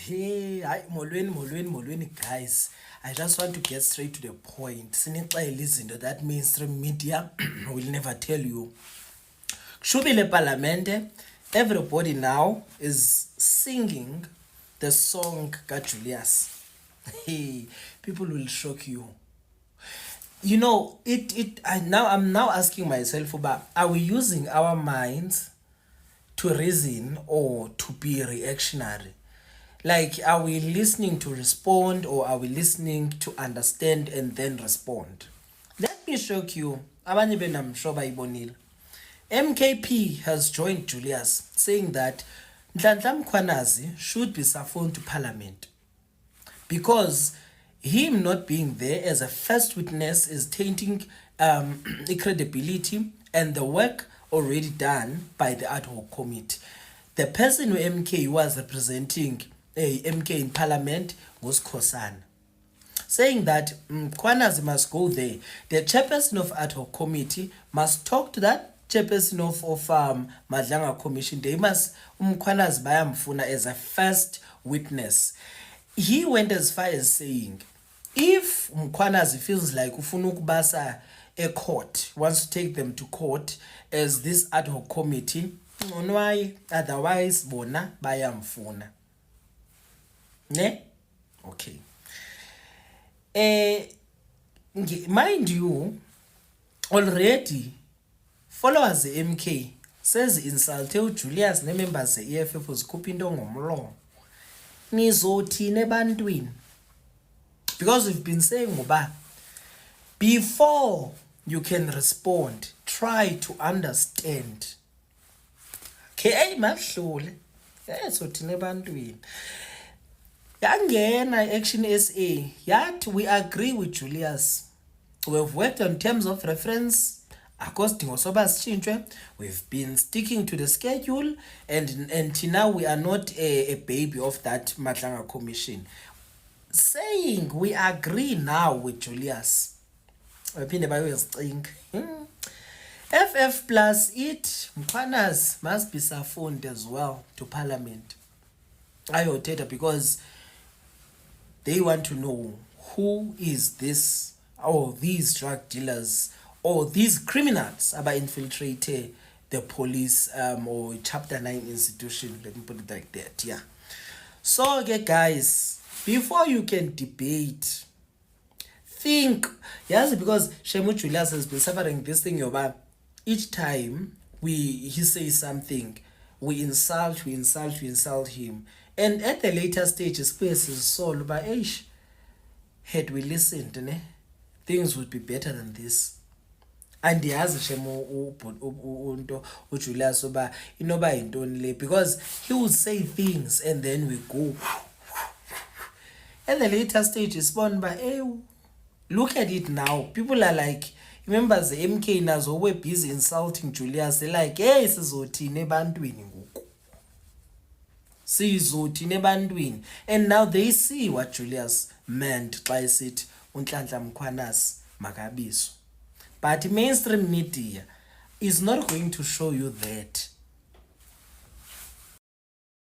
Hey, molweni, guys. I just want to get straight to the point. Sinixele izinto that mainstream media will never tell you. Shubile Parlamente, everybody now is singing the song Julius. Hey, people will shock you. You know, I'm now asking myself about, are we using our minds to reason or to be reactionary? Like, are we listening to respond or are we listening to understand and then respond? Let me shock you. Abanye benu I'm sure bayibonile. MKP has joined Julius saying that Nhlanhla Mkhwanazi should be summoned to parliament because him not being there as a first witness is tainting the credibility and the work already done by the ad hoc committee. The person who MK was representing MK in parliament was Khosan, saying that Mkhwanazi must go there. The chairperson of ad hoc committee must talk to that chairperson of Madlanga commission. They must Mkhwanazi bayamfuna as a first witness. He went as far as saying, if Mkhwanazi feels like ufuna ukubasa a court, wants to take them to court as this ad hoc committee, why otherwise bona bayamfuna. Ne? Okay. Mind you, already followers MK says insult Julius ne members EFF zikhupha into ngomlomo. Nizothini ebantwini? Because we've been saying ngoba before you can respond, try to understand. Okay, mahlule. Nizothini ebantwini? Yangena Action SA, yet we agree with Julius. We've worked on terms of reference. We've been sticking to the schedule, and until now we are not a baby of that Madlanga commission. Saying we agree now with Julius. FF plus it, Mkhwanazi must be summoned as well to parliament. Ayothetha because they want to know who is this, or these drug dealers, or these criminals about infiltrated the police or chapter 9 institution. Let me put it like that. Yeah. So okay, guys, before you can debate, think. Yes, because Shemu Julius has been suffering this thing about each time he says something, we insult him. And at the later stage, space is solved by age. Had we listened, things would be better than this. And he has Shemo Julius Oba inoba intoni, because he would say things and then we go. At the later stage, is spawned by look at it now. People are like, remember the MK nazo were busy insulting Julius. They're like, hey, sizothini ebantwini ngoku. Sizothini ebantwini. And now they see what Julius meant by it uNhlanhla Mkhwanazi makabizwe. But mainstream media is not going to show you that.